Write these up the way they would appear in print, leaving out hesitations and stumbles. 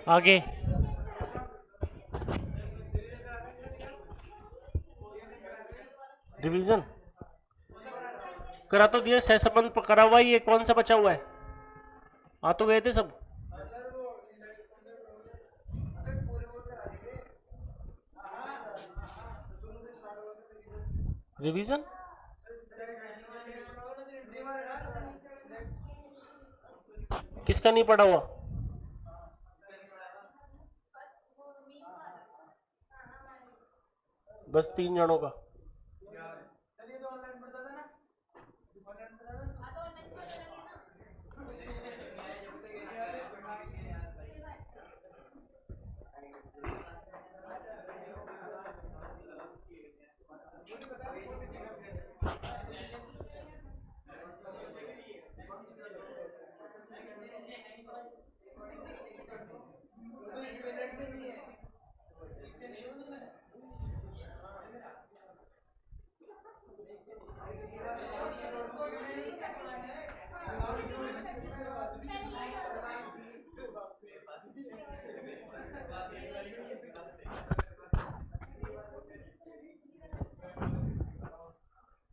आगे रिवीजन करा तो दिया, सहसंबंध करा हुआ ही है, कौन सा बचा हुआ है? आ तो गए थे सब। रिवीजन किसका नहीं पढ़ा हुआ? बस 3 जनों का।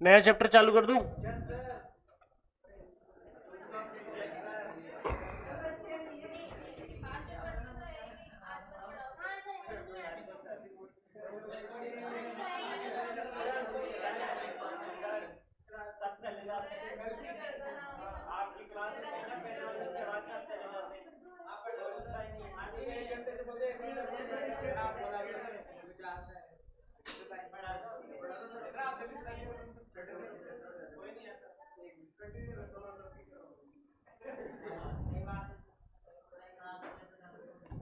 नया चैप्टर चालू कर दूं?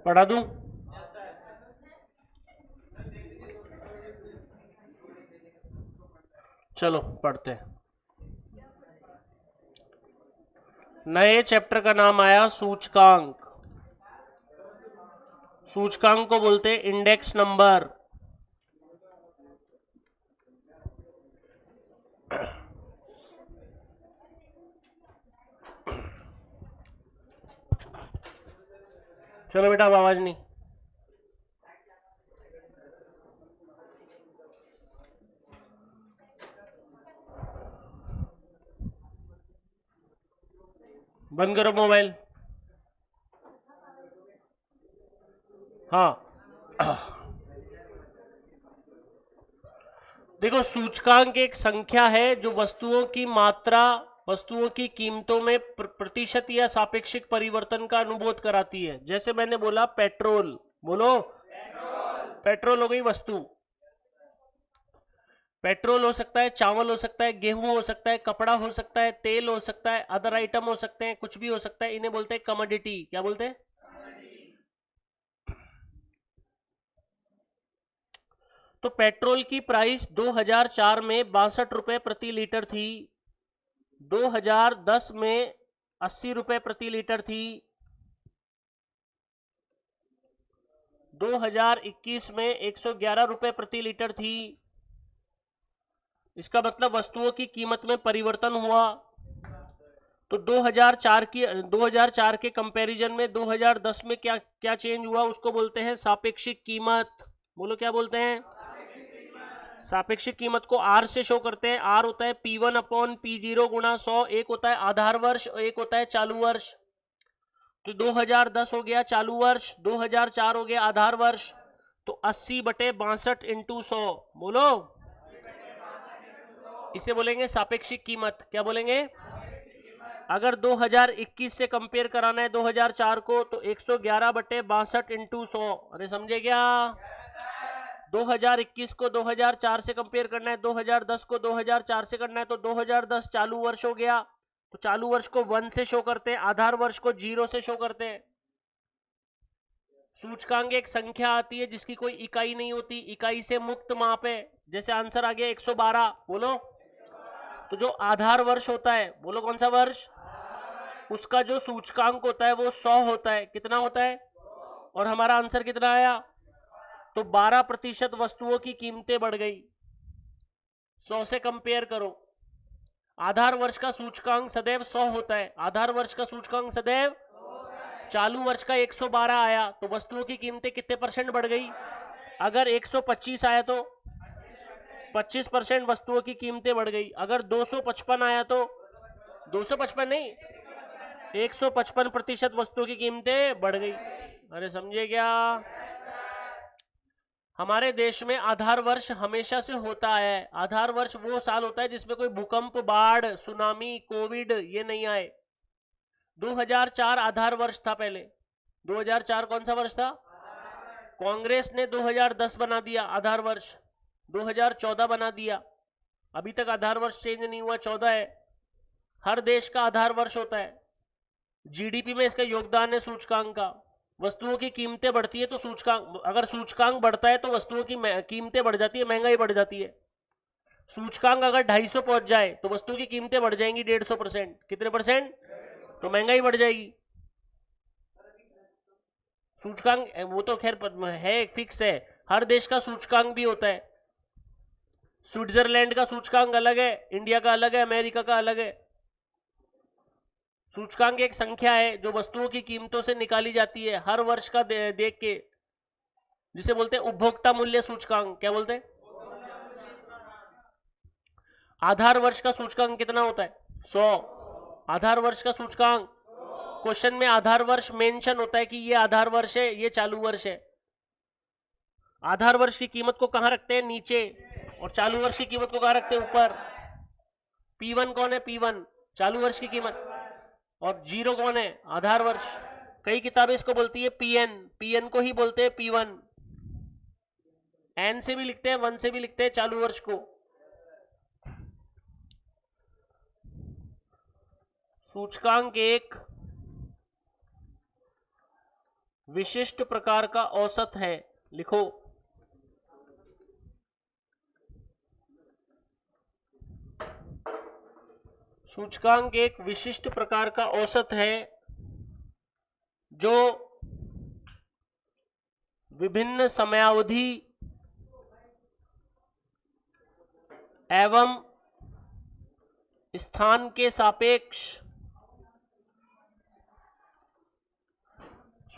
पढ़ा दूं? चलो पढ़ते हैं। नए चैप्टर का नाम आया सूचकांक। सूचकांक को बोलते हैं इंडेक्स नंबर। चलो बेटा, अब आवाज नहीं। बंद करो मोबाइल। हाँ देखो, सूचकांक एक संख्या है जो वस्तुओं की मात्रा, वस्तुओं की कीमतों में प्रतिशत या सापेक्षिक परिवर्तन का अनुभूत कराती है। जैसे मैंने बोला पेट्रोल, बोलो पेट्रोल हो गई वस्तु। पेट्रोल हो सकता है, चावल हो सकता है, गेहूं हो सकता है, कपड़ा हो सकता है, तेल हो सकता है, अदर आइटम हो सकते हैं, कुछ भी हो सकता है। इन्हें बोलते हैं कमोडिटी। क्या बोलते हैं? तो पेट्रोल की प्राइस 2004 में 62 रुपए प्रति लीटर थी, 2010 में 80 रुपए प्रति लीटर थी, 2021 में 111 रुपए प्रति लीटर थी। इसका मतलब वस्तुओं की कीमत में परिवर्तन हुआ। तो 2004 के कंपैरिजन में 2010 में क्या क्या चेंज हुआ, उसको बोलते हैं सापेक्षिक कीमत। बोलो क्या बोलते हैं? सापेक्षिक कीमत को आर से शो करते हैं। आर होता है P1 अपॉन P0 गुणा 100। एक होता है आधार वर्ष और एक होता है चालू वर्ष। तो 2010 हो गया चालू वर्ष, 2004 हो गया आधार वर्ष। तो 80/62 इंटू 100। बोलो, इसे बोलेंगे सापेक्षिक कीमत। क्या बोलेंगे? अगर 2021 से कंपेयर कराना है 2004 को, तो 111/62 इंटू 100। अरे समझे क्या? 2021 को 2004 से कंपेयर करना है, 2010 को 2004 से करना है, तो 2010 चालू वर्ष हो गया। तो चालू वर्ष को 1 से शो करते हैं, आधार वर्ष को 0 से शो करते हैं। सूचकांक एक संख्या आती है जिसकी कोई इकाई नहीं होती, इकाई से मुक्त माप है। जैसे आंसर आ गया 112। बोलो, तो जो आधार वर्ष होता है, बोलो कौन सा वर्ष, उसका जो सूचकांक होता है वो 100 होता है। कितना होता है? और हमारा आंसर कितना आया? तो 12% वस्तुओं की कीमतें बढ़ गई। 100 से कंपेयर करो। आधार वर्ष का सूचकांक सदैव 100 होता है। आधार वर्ष का सूचकांक सदैव, चालू वर्ष का 112 आया तो वस्तुओं की कीमतें कितने परसेंट बढ़ गई? अगर 125 आया तो 25% वस्तुओं की कीमतें बढ़ गई। अगर 255 आया तो 255 नहीं, 155% वस्तुओं की कीमतें बढ़ गई। अरे समझे क्या? हमारे देश में आधार वर्ष हमेशा से होता है। आधार वर्ष वो साल होता है जिसमें कोई भूकंप, बाढ़, सुनामी, कोविड ये नहीं आए। 2004 आधार वर्ष था पहले। 2004 कौन सा वर्ष था? कांग्रेस ने 2010 बना दिया आधार वर्ष, 2014 बना दिया। अभी तक आधार वर्ष चेंज नहीं हुआ, 14 है। हर देश का आधार वर्ष होता है। जीडीपी में इसका योगदान है सूचकांक का। वस्तुओं की कीमतें बढ़ती है तो सूचकांक, अगर सूचकांक बढ़ता है तो वस्तुओं की कीमतें बढ़ जाती है, महंगाई बढ़ जाती है। सूचकांक अगर 250 पहुंच जाए तो वस्तुओं की कीमतें बढ़ जाएंगी 150%। कितने परसेंट? तो महंगाई बढ़ जाएगी। सूचकांक वो तो खैर है, फिक्स है। हर देश का सूचकांक भी होता है। स्विट्जरलैंड का सूचकांक अलग है, इंडिया का अलग है, अमेरिका का अलग है। सूचकांक एक संख्या है जो वस्तुओं की कीमतों से निकाली जाती है हर वर्ष का देख के, जिसे बोलते हैं उपभोक्ता मूल्य सूचकांक। क्या बोलते हैं? आधार वर्ष का सूचकांक कितना होता है? 100। आधार वर्ष का सूचकांक, क्वेश्चन में आधार वर्ष मेंशन होता है कि ये आधार वर्ष है, ये चालू वर्ष है। आधार वर्ष की कीमत को कहां रखते हैं? नीचे। और चालू वर्ष की कीमत को कहां रखते हैं? ऊपर। P1 कौन है? P1 चालू वर्ष की कीमत। और 0 कौन है? आधार वर्ष। कई किताबें इसको बोलती है PN, PN को ही बोलते हैं P1। N से भी लिखते हैं, 1 से भी लिखते हैं चालू वर्ष को। सूचकांक एक विशिष्ट प्रकार का औसत है। लिखो। सूचकांक एक विशिष्ट प्रकार का औसत है जो विभिन्न समयावधि एवं स्थान के सापेक्ष।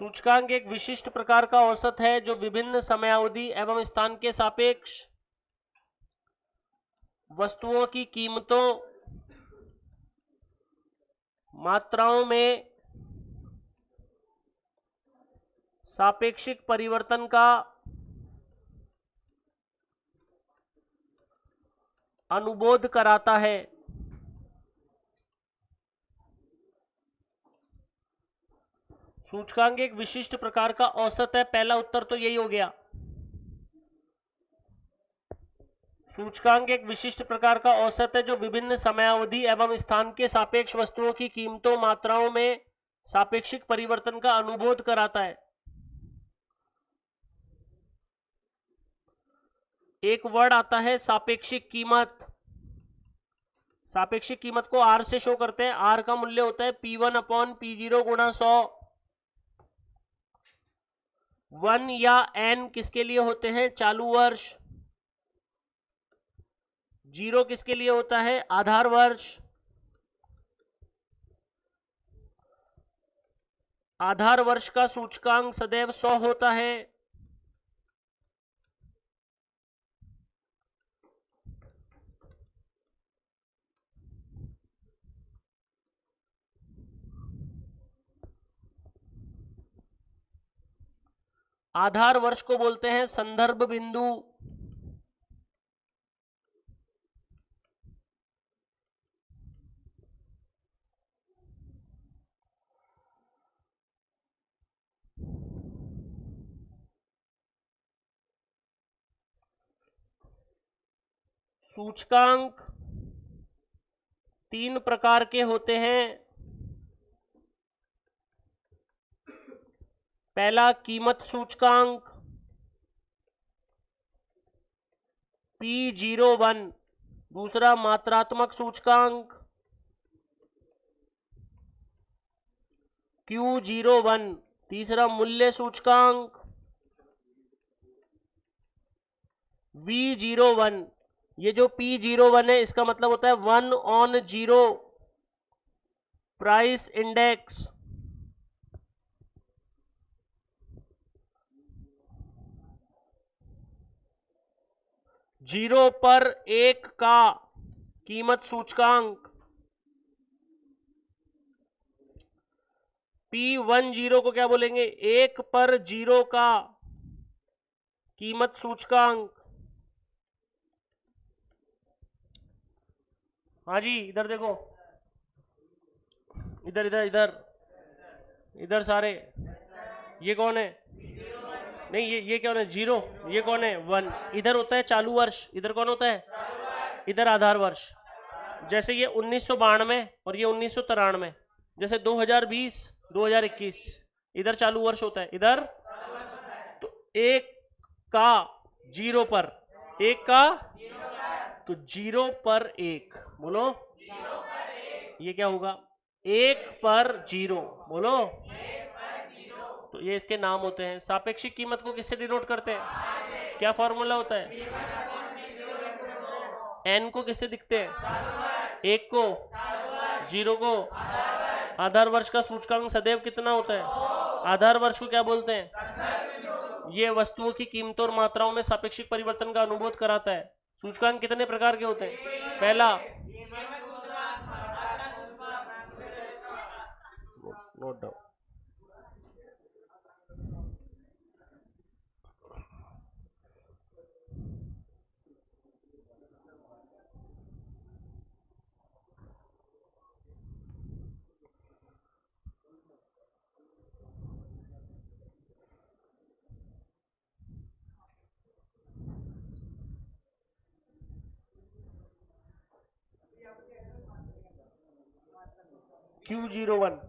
सूचकांक एक विशिष्ट प्रकार का औसत है जो विभिन्न समयावधि एवं स्थान के सापेक्ष वस्तुओं की कीमतों, मात्राओं में सापेक्षिक परिवर्तन का अनुबोध कराता है। सूचकांक एक विशिष्ट प्रकार का औसत है, पहला उत्तर तो यही हो गया। सूचकांक एक विशिष्ट प्रकार का औसत है जो विभिन्न समयावधि एवं स्थान के सापेक्ष वस्तुओं की कीमतों, मात्राओं में सापेक्षिक परिवर्तन का अनुबोध कराता है। एक वर्ड आता है सापेक्षिक कीमत। सापेक्षिक कीमत को R से शो करते हैं। R का मूल्य होता है P1/P0 गुणा 100। 1 या N किसके लिए होते हैं? चालू वर्ष। 0 किसके लिए होता है? आधार वर्ष। आधार वर्ष का सूचकांक सदैव 100 होता है। आधार वर्ष को बोलते हैं संदर्भ बिंदु। सूचकांक 3 प्रकार के होते हैं। पहला कीमत सूचकांक P01, दूसरा मात्रात्मक सूचकांक Q01, तीसरा मूल्य सूचकांक V01। ये जो P01 है इसका मतलब होता है 1/0 प्राइस इंडेक्स। 0 पर 1 का कीमत सूचकांक P10 को क्या बोलेंगे? 1 पर 0 का कीमत सूचकांक। हाँ जी, इधर देखो, इधर इधर इधर इधर सारे। ये कौन है? नहीं, ये कौन है? 0। ये कौन है? 1। इधर होता है चालू वर्ष, इधर कौन होता है? इधर आधार वर्ष। जैसे ये 1992 और ये 1993, जैसे 2020 2021, इधर चालू वर्ष होता है, इधर तो 1 का 0 पर 1 का, तो 0 पर 1 बोलो, ये क्या होगा? 1 पर 0 बोलो। तो ये इसके नाम होते हैं। सापेक्षिक कीमत को किससे डिनोट करते हैं? क्या फॉर्मूला होता है? एन को किससे दिखते हैं? 1 को, 0 को। आधार वर्ष का सूचकांक सदैव कितना होता है? आधार वर्ष को क्या बोलते हैं? ये वस्तुओं की कीमतों और मात्राओं में सापेक्षिक परिवर्तन का अनुभूत कराता है। सूचकांक कितने प्रकार के होते हैं? पहला, note down, Q01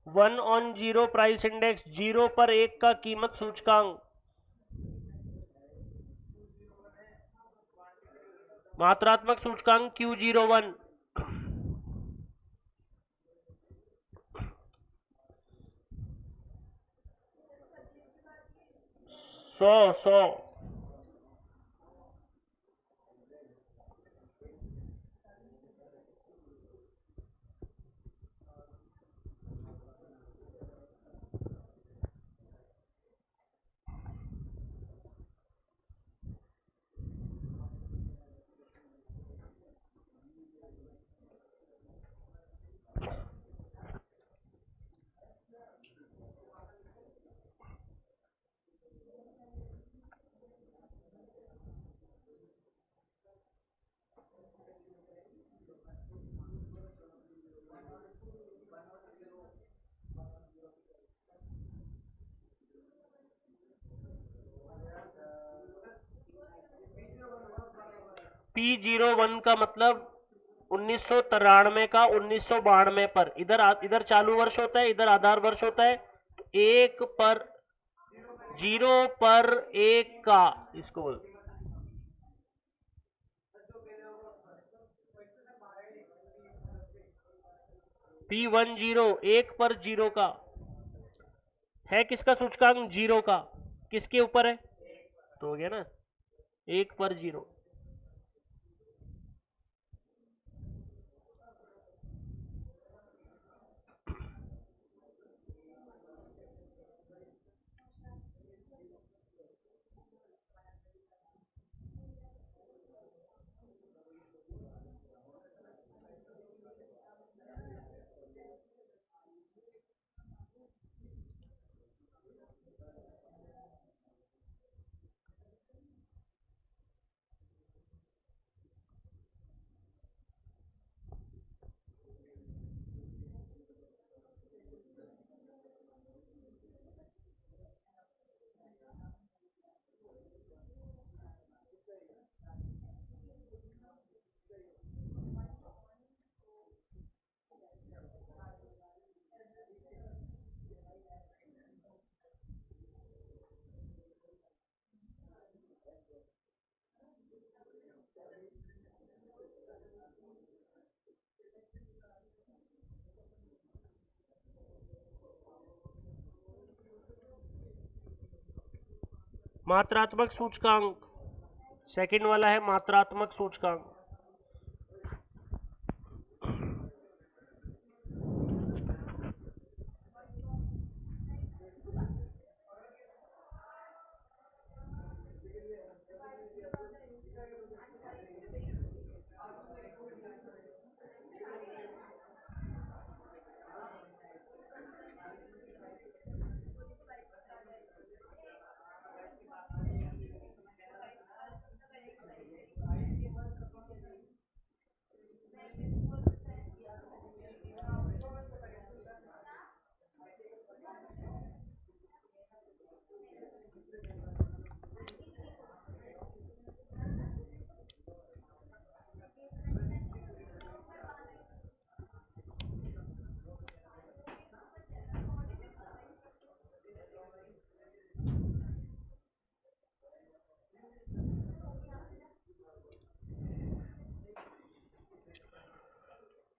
1/0 price index, 0 पर 1 का कीमत सूचकांक। मात्रात्मक सूचकांक Q01। 100 P01 का मतलब 1993 का 1992 पर, इधर चालू वर्ष होता है, इधर आधार वर्ष होता है। तो 1 पर 0 पर 1 का, इसको बोल P10, 1 पर 0 का है। किसका सूचकांक? 0 का। किसके ऊपर है? तो हो गया ना, 1 पर 0। मात्रात्मक सूचकांक, सेकंड वाला है मात्रात्मक सूचकांक।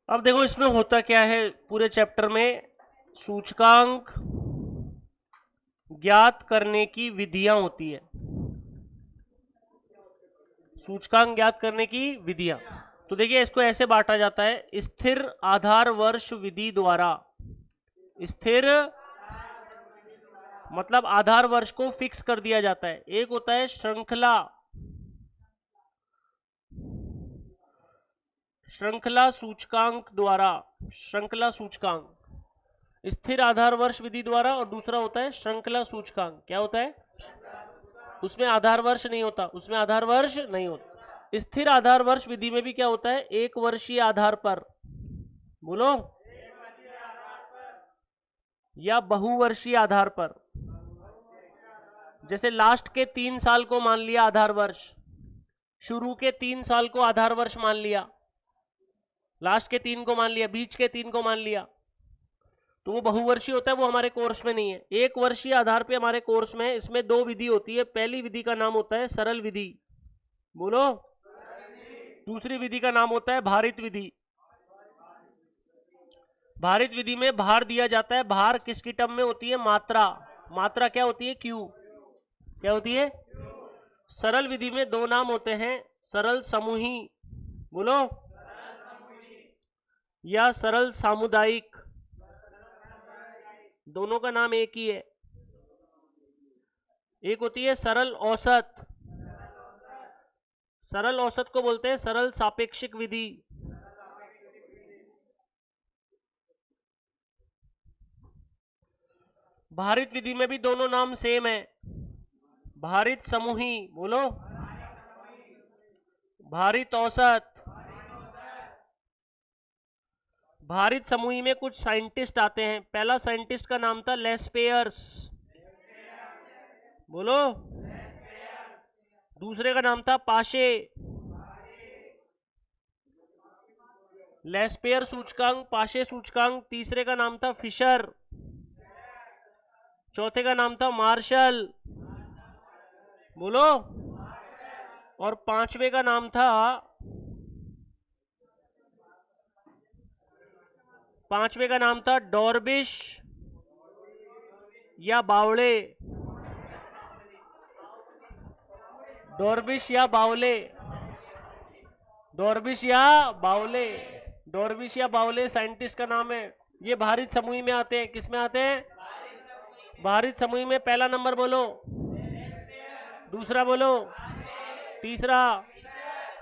अब देखो इसमें होता क्या है, पूरे चैप्टर में सूचकांक ज्ञात करने की विधियां होती है। सूचकांक ज्ञात करने की विधियां, तो देखिए इसको ऐसे बांटा जाता है, स्थिर आधार वर्ष विधि द्वारा। स्थिर मतलब आधार वर्ष को फिक्स कर दिया जाता है। एक होता है श्रृंखला सूचकांक द्वारा, श्रृंखला सूचकांक स्थिर आधार वर्ष विधि द्वारा, और दूसरा होता है श्रृंखला सूचकांक। क्या होता है? उसमें आधार वर्ष नहीं होता, उसमें आधार वर्ष नहीं होता। स्थिर आधार वर्ष विधि में भी क्या होता है, एक वर्षीय आधार पर, बोलो, या बहुवर्षीय आधार पर। जैसे लास्ट के 3 साल को मान लिया आधार वर्ष, शुरू के 3 साल को आधार वर्ष मान लिया, लास्ट के 3 को मान लिया, बीच के 3 को मान लिया, तो वो बहुवर्षीय होता है, वो हमारे कोर्स में नहीं है। एक वर्षीय आधार पे हमारे कोर्स में है। इसमें 2 विधि होती है। पहली विधि का नाम होता है सरल विधि, बोलो। दूसरी विधि का नाम होता है भारित विधि। भारित विधि में भार दिया जाता है। भार किसकी टर्म में होती है? मात्रा। मात्रा क्या होती है? क्यू। क्या होती है? सरल विधि में 2 नाम होते हैं, सरल समूही, बोलो, या सरल सामुदायिक। दोनों का नाम एक ही है। एक होती है सरल औसत, सरल औसत को बोलते हैं सरल सापेक्षिक विधि। भारित विधि में भी दोनों नाम सेम है, भारित समूही, बोलो, भारित औसत। भारित समूही में कुछ साइंटिस्ट आते हैं। पहला साइंटिस्ट का नाम था लेस्पेयर्स, बोलो। दूसरे का नाम था पाशे। लेस्पेयर सूचकांक, पाशे सूचकांक। तीसरे का नाम था फिशर। चौथे का नाम था मार्शल, बोलो। और पांचवे का नाम था, पांचवे का नाम था डॉर्बिश या बावले। डॉर्बिश या बावले, डॉर्बिश या बावले, डॉर्बिश या बावले साइंटिस्ट का नाम है। ये भारित समूह में आते हैं। किस में आते हैं? भारित समूह में। पहला नंबर बोलो, दूसरा बोलो, तीसरा,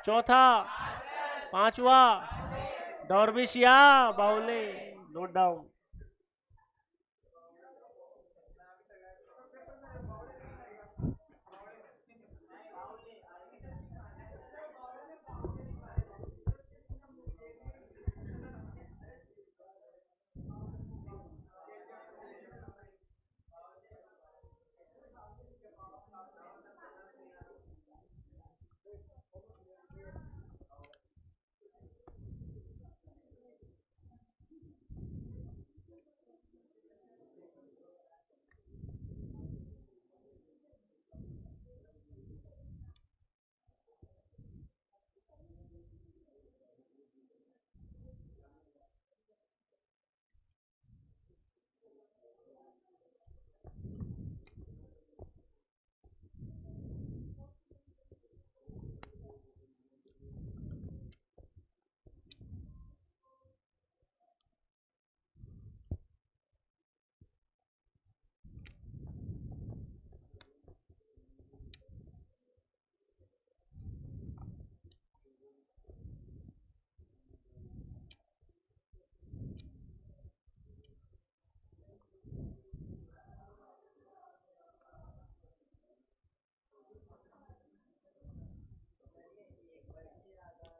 चौथा, पांचवा, डॉर्बिश या बावले। Note down.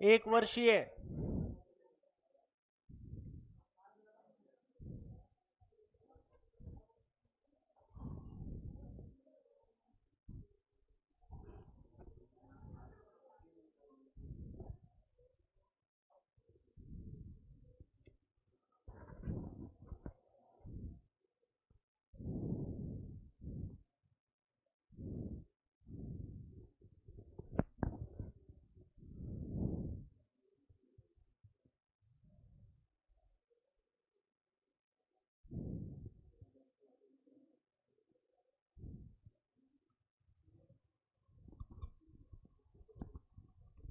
एक वर्षीय,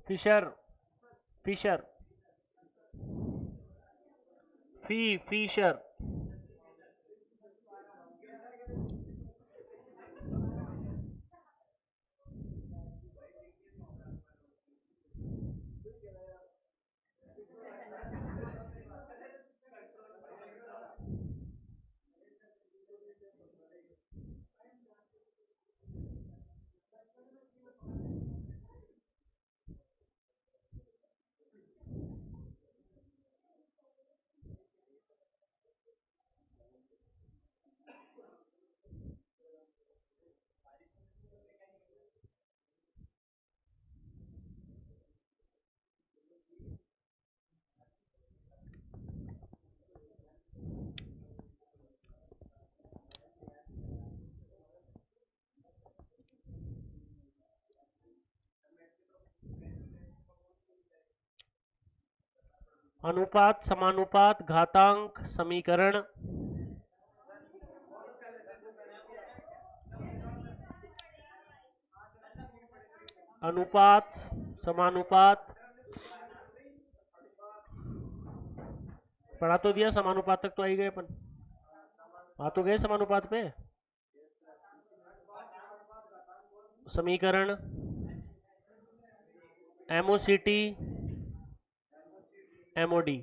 फिशर, फिशर, फिशर, अनुपात, समानुपात, घातांक समीकरण, अनुपात, समानुपात, पढ़ा तो दिया, समानुपात तक तो आई गए अपन, आ तो गए समानुपात पे। समीकरण, एमओसीटी, एमओडी,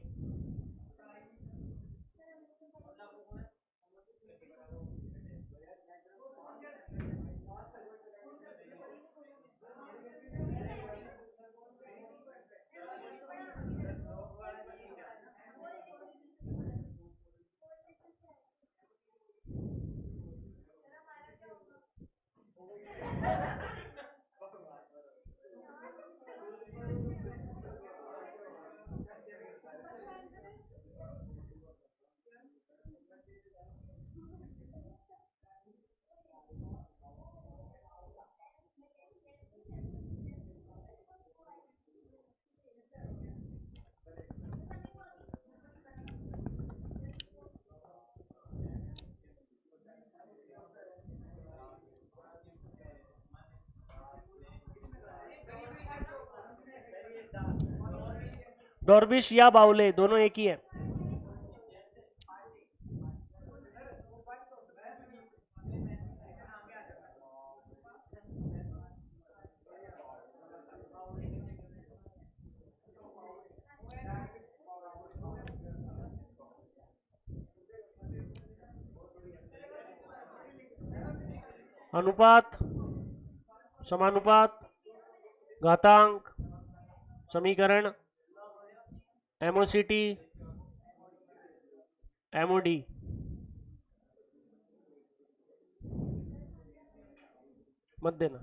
डॉर्बिश या बाउले दोनों एक ही है। अनुपात, समानुपात, घातांक समीकरण, एमओसीटी, एमओडी, मत देना।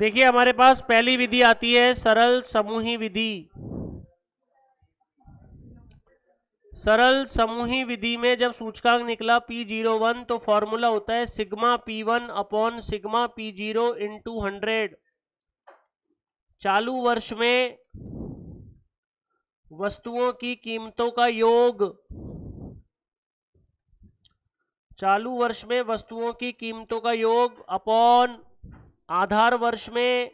देखिए हमारे पास पहली विधि आती है सरल समूही विधि। सरल समूही विधि में जब सूचकांक निकला P01 तो फॉर्मूला होता है sigma P1 upon sigma P0 into 100। चालू वर्ष में वस्तुओं की कीमतों का योग, चालू वर्ष में वस्तुओं की कीमतों का योग अपॉन आधार वर्ष में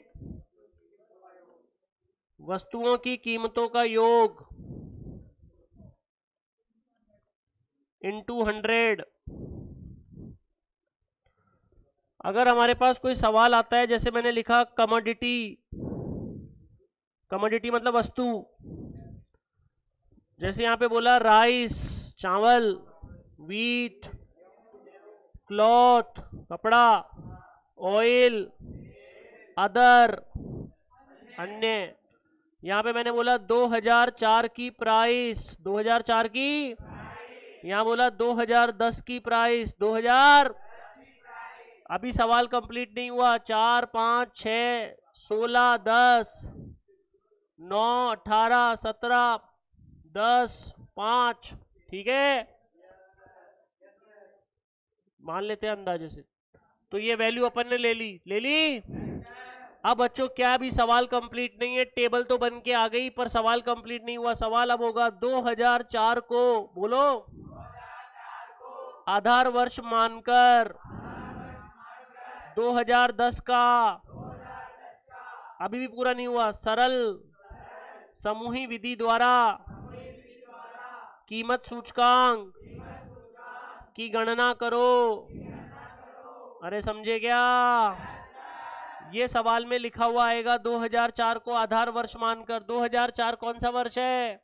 वस्तुओं की कीमतों का योग इंटू 100। अगर हमारे पास कोई सवाल आता है, जैसे मैंने लिखा कमोडिटी, कमोडिटी मतलब वस्तु, जैसे यहां पे बोला राइस चावल, वीट क्लॉथ कपड़ा, ऑयल अदर अन्य। यहां पे मैंने बोला 2004 की प्राइस, 2004 की, यहां बोला 2010 की प्राइस, 2000। अभी सवाल कंप्लीट नहीं हुआ। 4 5 6 16 10 9 18 17 10 5, ठीक है, मान लेते हैं अंदाजे से। तो ये वैल्यू अपन ने ले ली, ले ली। अब बच्चों क्या अभी सवाल कंप्लीट नहीं है, टेबल तो बन के आ गई पर सवाल कंप्लीट नहीं हुआ। सवाल अब होगा 2004 को, बोलो, आधार वर्ष मानकर 2010 का, अभी भी पूरा नहीं हुआ, सरल समूही विधि द्वारा कीमत सूचकांक की गणना करो। अरे समझे क्या? ये सवाल में लिखा हुआ आएगा 2004 को आधार वर्ष मानकर। 2004 कौन सा वर्ष है?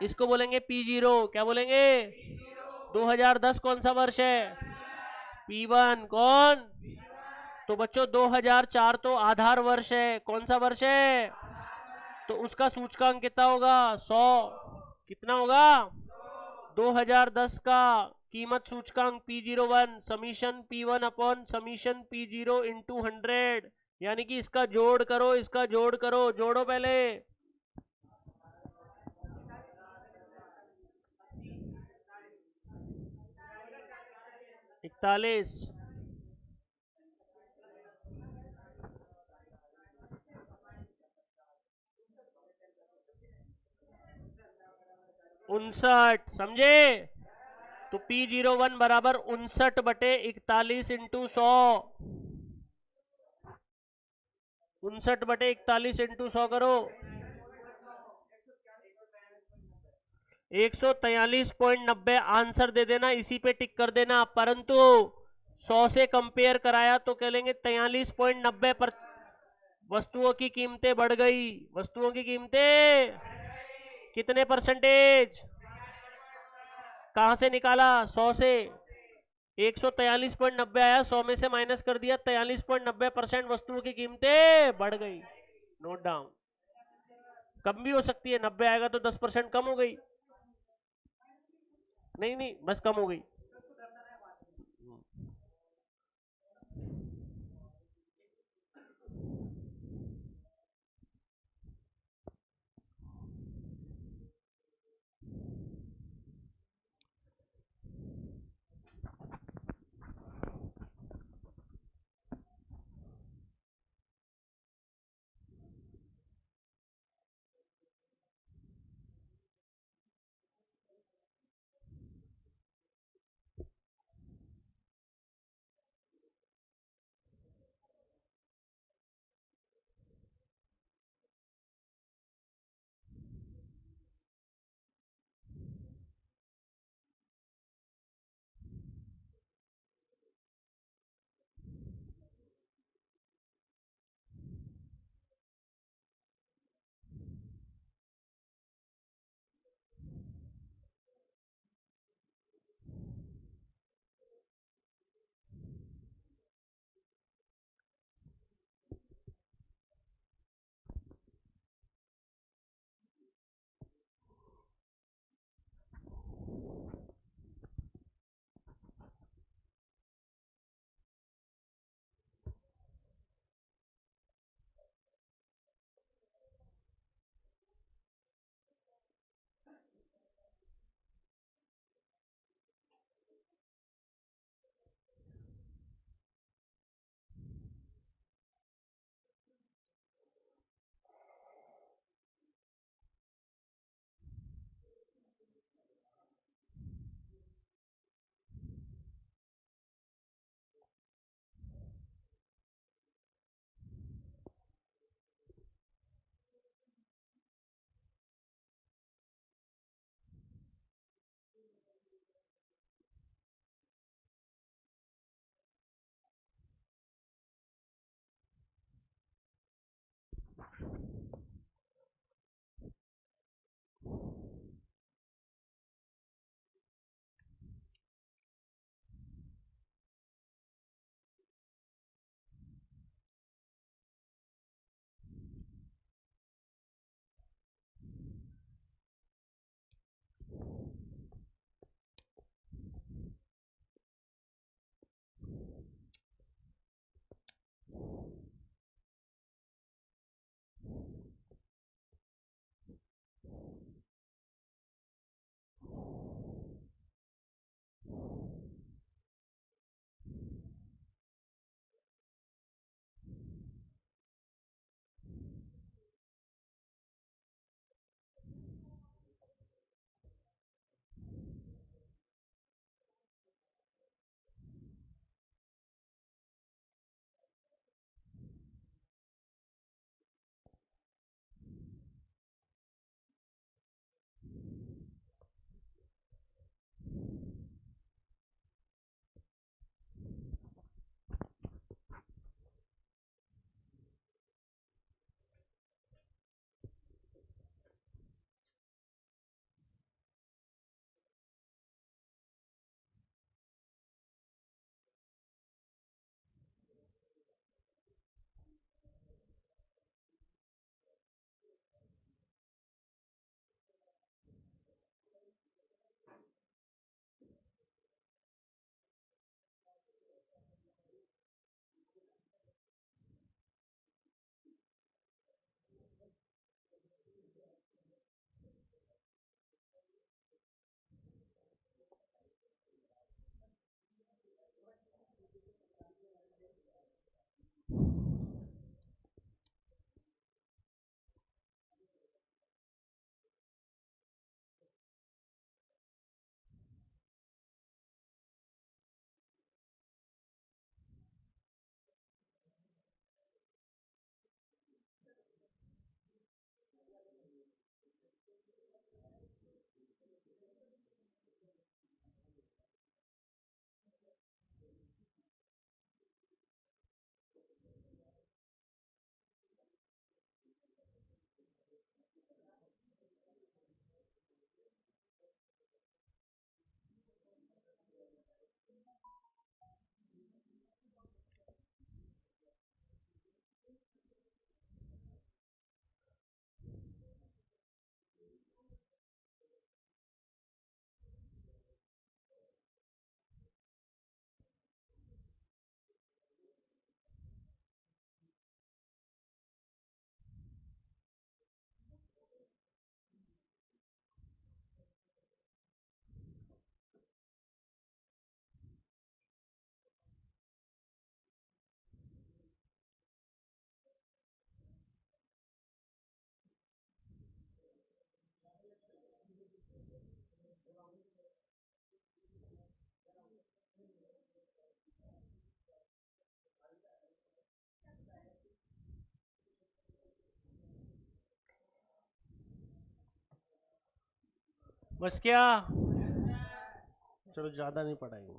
इसको बोलेंगे P0। क्या बोलेंगे? 2010 कौन सा वर्ष है? P1। कौन? तो बच्चों 2004 तो आधार वर्ष है। कौन सा वर्ष है? तो उसका सूचकांक कितना होगा? 100। कितना होगा? 2010 का कीमत सूचकांक P01 summation P1 upon summation P0 into 100। यानी कि इसका जोड़ करो, इसका जोड़ करो, जोड़ो पहले। 41, 59, समझे? तो P01 बराबर 59/41 इंटू 100, 59/41 इंटू 100 करो, 143.90 आंसर दे देना, इसी पे टिक कर देना। परंतु 100 से कंपेयर कराया तो कह लेंगे 43.90 पर वस्तुओं की कीमतें बढ़ गई। वस्तुओं की कीमतें कितने परसेंटेज? कहां से निकाला? 100 से। 143.90 आया, 100 में से माइनस कर दिया, 43.90% वस्तुओं की कीमतें बढ़ गई। Note down. कम भी हो सकती है, 90 आएगा तो 10% कम हो गई। नहीं नहीं, बस कम हो गई। बस क्या, चलो ज्यादा नहीं पढ़ाएंगे।